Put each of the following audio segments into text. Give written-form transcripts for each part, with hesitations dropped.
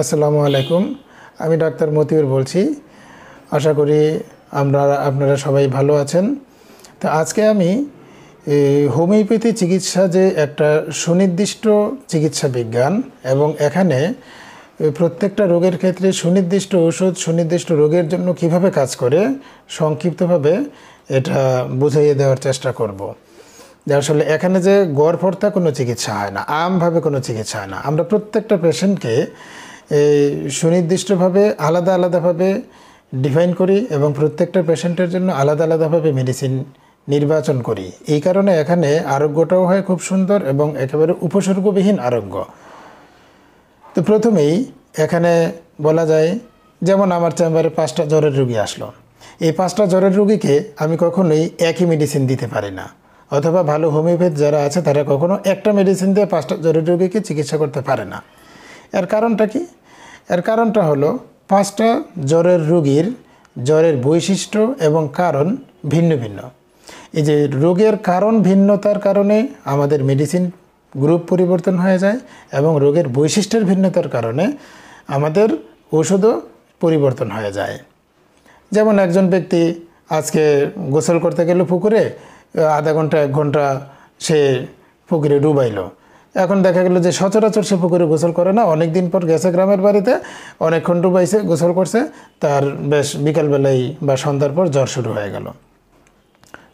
আসসালামু আলাইকুম। আমি ডাক্তার মতিউর বলছি। আশা করি আপনারা সবাই ভালো আছেন। তো আজকে আমি হোমিওপ্যাথি চিকিৎসা যে একটা সুনির্দিষ্ট চিকিৎসা বিজ্ঞান এবং এখানে প্রত্যেকটা রোগের ক্ষেত্রে সুনির্দিষ্ট ওষুধ সুনির্দিষ্ট রোগের জন্য কিভাবে কাজ করে সংক্ষিপ্তভাবে এটা বুঝিয়ে দেওয়ার চেষ্টা করব। যে আসলে এখানে যে গড়পড়তা কোনো চিকিৎসা হয় না, আমভাবে কোনো চিকিৎসা হয় না। আমরা প্রত্যেকটা পেশেন্টকে সুনির্দিষ্টভাবে আলাদাভাবে ডিফাইন করি এবং প্রত্যেকটা পেশেন্টের জন্য আলাদাভাবে মেডিসিন নির্বাচন করি। এই কারণে এখানে আরোগ্যটাও হয় খুব সুন্দর এবং একেবারে উপসর্গবিহীন আরোগ্য। তো প্রথমেই এখানে বলা যায়, যেমন আমার চেম্বারে 5টা জ্বরের রোগী আসলো। এই 5টা জ্বরের রোগীকে আমি কখনোই একই মেডিসিন দিতে পারি না, অথবা ভালো হোমিওপ্যাথ যারা আছে তারা কখনো একটা মেডিসিন দিয়ে 5টা জ্বরের রোগীকে চিকিৎসা করতে পারে না। এর কারণটা কি? এর কারণটা হলো 5টা জ্বরের রোগীর জ্বরের বৈশিষ্ট্য এবং কারণ ভিন্ন ভিন্ন। এই যে রোগের কারণ ভিন্নতার কারণে আমাদের মেডিসিন গ্রুপ পরিবর্তন হয়ে যায় এবং রোগের বৈশিষ্ট্যের ভিন্নতার কারণে আমাদের ওষুধও পরিবর্তন হয়ে যায়। যেমন একজন ব্যক্তি আজকে গোসল করতে গেল পুকুরে, আধা ঘন্টা 1 ঘন্টা সে পুকুরে ডুবাইলো। এখন দেখা গেল যে সচরাচর সে পুকুরে গোসল করে না, অনেক দিন পর গেছে গ্রামের বাড়িতে, অনেকক্ষণ ডুবাইছে, গোসল করছে, তার বেশ বিকালবেলায় বা সন্ধ্যার পর জ্বর শুরু হয়ে গেল।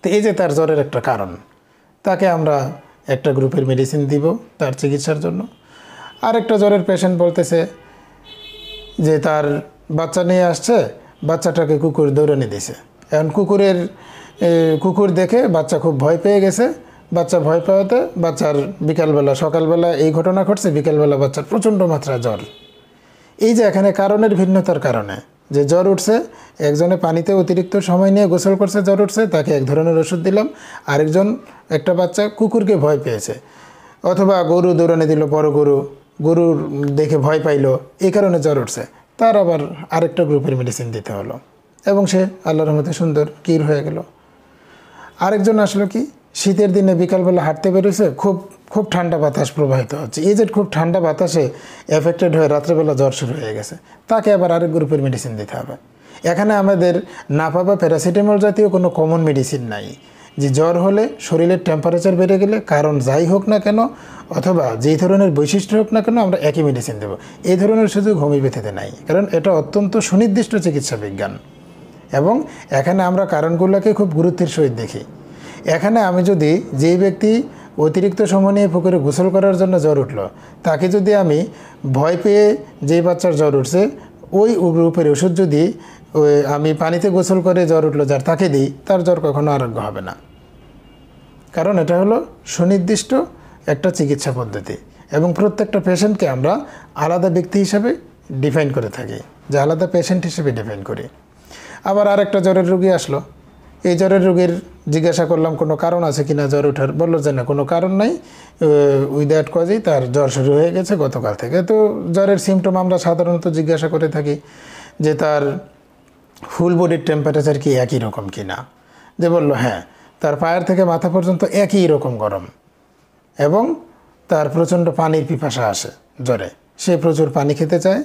তো এই যে তার জ্বরের একটা কারণ, তাকে আমরা একটা গ্রুপের মেডিসিন দিব তার চিকিৎসার জন্য। আরেকটা জ্বরের পেশেন্ট বলতেছে যে তার বাচ্চা নিয়ে আসছে, বাচ্চাটাকে কুকুর দৌড়ানি দিছে। এখন কুকুর দেখে বাচ্চা খুব ভয় পেয়ে গেছে। বাচ্চা ভয় পাওয়াতে বাচ্চার সকালবেলা এই ঘটনা ঘটছে, বিকালবেলা বাচ্চার প্রচণ্ড মাত্রা জ্বর। এই যে এখানে কারণের ভিন্নতার কারণে যে জ্বর উঠছে, একজনে পানিতে অতিরিক্ত সময় নিয়ে গোসল করছে, জ্বর উঠছে, তাকে এক ধরনের ওষুধ দিলাম। একটা বাচ্চা কুকুরকে ভয় পেয়েছে, অথবা গরু দৌড়ানি দিল, বড় গরুর দেখে ভয় পাইলো, এই কারণে জ্বর উঠছে, তার আবার আরেকটা গ্রুপের মেডিসিন দিতে হলো এবং সে আল্লাহর রহমতে সুন্দর কির হয়ে গেল। আরেকজন আসলো কি, শীতের দিনে বিকালবেলা হাঁটতে বেরোছে, খুব ঠান্ডা বাতাস প্রবাহিত হচ্ছে। এই যে খুব ঠান্ডা বাতাসে এফেক্টেড হয়ে রাত্রেবেলা জ্বর শুরু হয়ে গেছে, তাকে আবার আরেক গ্রুপের মেডিসিন দিতে হবে। এখানে আমাদের নাপা বা প্যারাসিটামল জাতীয় কোনো কমন মেডিসিন নাই যে জ্বর হলে শরীরের টেম্পারেচার বেড়ে গেলে, কারণ যাই হোক না কেন অথবা যেই ধরনের বৈশিষ্ট্য হোক না কেন, আমরা একই মেডিসিন দেবো। এই ধরনের সুযোগ হোমিওপ্যাথিতে নাই, কারণ এটা অত্যন্ত সুনির্দিষ্ট চিকিৎসা বিজ্ঞান এবং এখানে আমরা কারণগুলোকে খুব গুরুত্বের সহিত দেখি। এখানে আমি যদি যেই ব্যক্তি অতিরিক্ত সময় নিয়ে পুকুরে গোসল করার জন্য জ্বর উঠলো, তাকে যদি আমি ভয় পেয়ে যেই বাচ্চার জ্বর উঠছে ওই গ্রুপের ওষুধ যদি আমি পানিতে গোসল করে জ্বর উঠলো যার তাকে দিই, তার জ্বর কখনো আরোগ্য হবে না। কারণ এটা হলো সুনির্দিষ্ট একটা চিকিৎসা পদ্ধতি এবং প্রত্যেকটা পেশেন্টকে আমরা আলাদা ব্যক্তি হিসেবে ডিফাইন করে থাকি, যে আলাদা পেশেন্ট হিসেবে ডিফাইন করি। আবার আরেকটা জ্বরের রোগী আসলো, এই জ্বরের রোগীর জিজ্ঞাসা করলাম কোনো কারণ আছে কিনা জ্বর ওঠার, বললো যে না, কোনো কারণ নাই, উইথ দ্যাট কজেই তার জ্বর শুরু হয়ে গেছে গতকাল থেকে। তো জ্বরের সিমটম আমরা সাধারণত জিজ্ঞাসা করে থাকি যে তার ফুল বডির টেম্পারেচার কি একই রকম কি না। যে বললো হ্যাঁ, তার পায়ের থেকে মাথা পর্যন্ত একই রকম গরম এবং তার প্রচণ্ড পানির পিপাসা আসে জ্বরে, সে প্রচুর পানি খেতে চায়,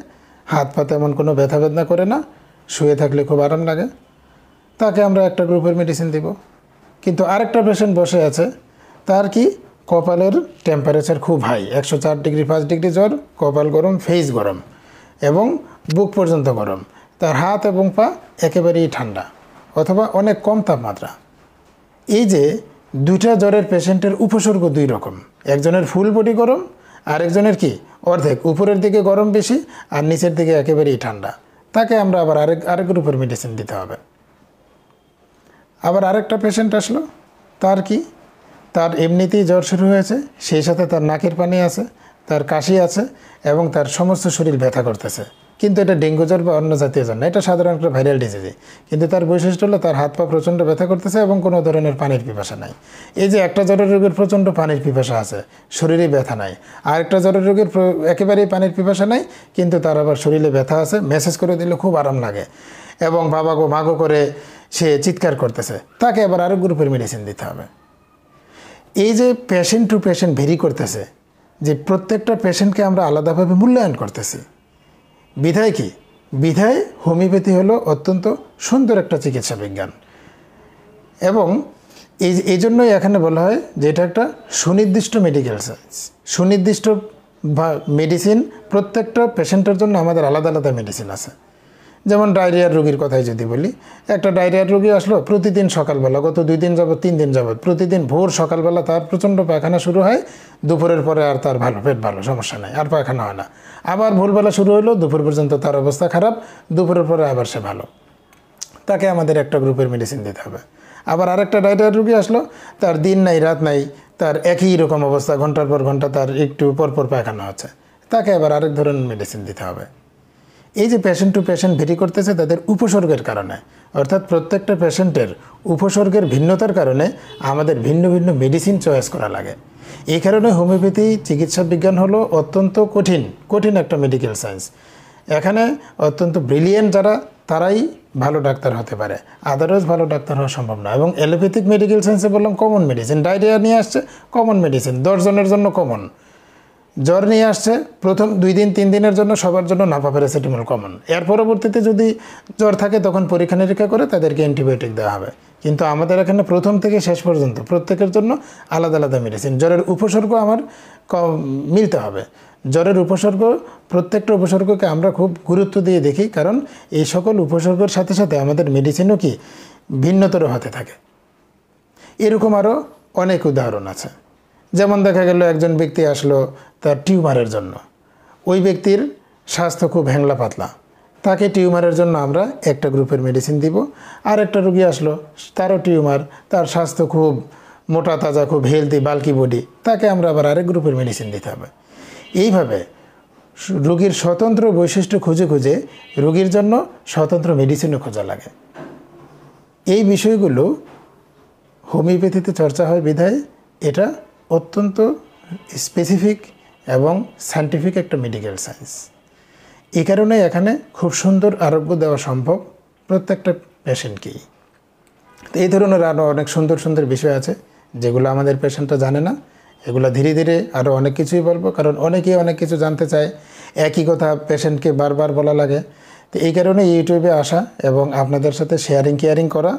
হাত পা তেমন কোনো ব্যথা বেদনা করে না, শুয়ে থাকলে খুব আরাম লাগে, তাকে আমরা একটা গ্রুপের মেডিসিন দিব। কিন্তু আরেকটা পেশেন্ট বসে আছে, তার কি কপালের টেম্পারেচার খুব হাই, 104 ডিগ্রি 5 ডিগ্রি জ্বর, কপাল গরম, ফেস গরম এবং বুক পর্যন্ত গরম, তার হাত এবং পা একেবারেই ঠান্ডা অথবা অনেক কম তাপমাত্রা। এই যে দুইটা জ্বরের পেশেন্টের উপসর্গ 2 রকম, একজনের ফুল বডি গরম, আরেকজনের কি অর্ধেক, উপরের দিকে গরম বেশি আর নিচের দিকে একেবারেই ঠান্ডা, তাকে আমরা আবার আরেক গ্রুপের মেডিসিন দিতে হবে। আবার আরেকটা পেশেন্ট আসলো, তার কি, তার এমনিতেই জ্বর শুরু হয়েছে, সেই সাথে তার নাকের পানি আছে, তার কাশি আছে এবং তার সমস্ত শরীর ব্যথা করতেছে, কিন্তু এটা ডেঙ্গু জ্বর বা অন্য জাতীয় জ্বর না, এটা সাধারণ একটা ভাইরাল ডিজিজই, কিন্তু তার বৈশিষ্ট্য হলো তার হাত পা প্রচণ্ড ব্যথা করতেছে এবং কোনো ধরনের পানির পিপাসা নাই। এই যে একটা জ্বরের রোগীর প্রচণ্ড পানির পিপাসা আছে, শরীরে ব্যথা নাই, আর একটা জ্বরের রোগীর একেবারেই পানির পিপাসা নাই কিন্তু তার আবার শরীরে ব্যথা আছে, মেসেজ করে দিলে খুব আরাম লাগে এবং বাবা গো মাগো করে সে চিৎকার করতেছে, তাকে আবার আরেক গ্রুপের মেডিসিন দিতে হবে। এই যে পেশেন্ট টু পেশেন্ট ভেরি করতেছে, যে প্রত্যেকটা পেশেন্টকে আমরা আলাদাভাবে মূল্যায়ন করতেছি, বিধায় কি? বিধায় হোমিওপ্যাথি হলো অত্যন্ত সুন্দর একটা চিকিৎসা বিজ্ঞান, এবং এই জন্যই এখানে বলা হয় যে এটা একটা সুনির্দিষ্ট মেডিকেল সায়েন্স। সুনির্দিষ্ট মেডিসিন, প্রত্যেকটা পেশেন্টের জন্য আমাদের আলাদা আলাদা মেডিসিন আছে। যেমন ডায়রিয়ার রোগীর কথাই যদি বলি, একটা ডায়রিয়ার রোগী আসলো, প্রতিদিন সকালবেলা গত 2 দিন যাবত 3 দিন যাবত প্রতিদিন ভোর সকালবেলা তার প্রচণ্ড পায়খানা শুরু হয়, দুপুরের পরে আর তার ভালো, পেট ভালো, সমস্যা নাই, আর পায়খানা হয় না। আবার ভোরবেলা শুরু হলো, দুপুর পর্যন্ত তার অবস্থা খারাপ, দুপুরের পরে আবার সে ভালো। তাকে আমাদের একটা গ্রুপের মেডিসিন দিতে হবে। আবার আরেকটা ডায়রিয়ার রোগী আসলো, তার দিন নাই রাত নাই, তার একই রকম অবস্থা, ঘন্টার পর ঘন্টা তার একটু পরপর পায়খানা হচ্ছে, তাকে আবার আরেক ধরনের মেডিসিন দিতে হবে। এই যে পেশেন্ট টু পেশেন্ট ভেরি করতেছে তাদের উপসর্গের কারণে, অর্থাৎ প্রত্যেকটা পেশেন্টের উপসর্গের ভিন্নতার কারণে আমাদের ভিন্ন ভিন্ন মেডিসিন চয়েস করা লাগে। এই কারণে হোমিওপ্যাথি চিকিৎসা বিজ্ঞান হলো অত্যন্ত কঠিন একটা মেডিকেল সায়েন্স। এখানে অত্যন্ত ব্রিলিয়েন্ট যারা, তারাই ভালো ডাক্তার হতে পারে, আদারওয়াইজ ভালো ডাক্তার হওয়া সম্ভব না। এবং অ্যালোপ্যাথিক মেডিকেল সায়েন্সে বললাম কমন মেডিসিন, ডায়রিয়া নিয়ে আসছে কমন মেডিসিন, 10 জনের জন্য কমন। জ্বর নিয়ে আসছে, প্রথম 2 দিন 3 দিনের জন্য সবার জন্য নাপা প্যারাসিটামল কমন। এর পরবর্তীতে যদি জ্বর থাকে তখন পরীক্ষা নিরীক্ষা করে তাদেরকে অ্যান্টিবায়োটিক দেওয়া হবে। কিন্তু আমাদের এখানে প্রথম থেকে শেষ পর্যন্ত প্রত্যেকের জন্য আলাদা আলাদা মেডিসিন। জ্বরের উপসর্গ আমার মিলতে হবে। জ্বরের উপসর্গ, প্রত্যেকটা উপসর্গকে আমরা খুব গুরুত্ব দিয়ে দেখি, কারণ এই সকল উপসর্গের সাথে সাথে আমাদের মেডিসিনও কি ভিন্নতর হতে থাকে। এরকম আরও অনেক উদাহরণ আছে। যেমন দেখা গেল একজন ব্যক্তি আসলো তার টিউমারের জন্য, ওই ব্যক্তির স্বাস্থ্য খুব হ্যাংলা পাতলা, তাকে টিউমারের জন্য আমরা একটা গ্রুপের মেডিসিন দিব। আর একটা রোগী আসলো, তারও টিউমার, তার স্বাস্থ্য খুব মোটা তাজা, খুব হেলদি বাল্কি বডি, তাকে আমরা আবার আরেক গ্রুপের মেডিসিন দিতে হবে। এইভাবে রোগীর স্বতন্ত্র বৈশিষ্ট্য খুঁজে খুঁজে রোগীর জন্য স্বতন্ত্র মেডিসিনও খোঁজা লাগে। এই বিষয়গুলো হোমিওপ্যাথিতে চর্চা হয় বিধায় এটা অত্যন্ত স্পেসিফিক এবং সায়েন্টিফিক একটা মেডিকেল সায়েন্স। এই কারণে এখানে খুব সুন্দর আরোগ্য দেওয়া সম্ভব প্রত্যেকটা পেশেন্টকেই। তো এই ধরনের আরও অনেক সুন্দর সুন্দর বিষয় আছে যেগুলো আমাদের পেশেন্টরা জানে না। এগুলো ধীরে ধীরে আরও অনেক কিছুই বলবো, কারণ অনেকেই অনেক কিছু জানতে চায়, একই কথা পেশেন্টকে বারবার বলা লাগে। তো এই কারণে ইউটিউবে আসা এবং আপনাদের সাথে কেয়ারিং করা,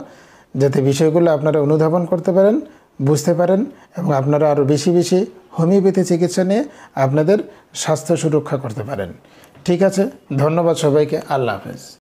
যাতে বিষয়গুলো আপনারা অনুধাবন করতে পারেন, বুঝতে পারেন, এবং আপনারা আরও বেশি বেশি হোমিওপ্যাথি চিকিৎসা নিয়ে আপনাদের স্বাস্থ্য সুরক্ষা করতে পারেন। ঠিক আছে, ধন্যবাদ সবাইকে। আল্লাহ হাফেজ।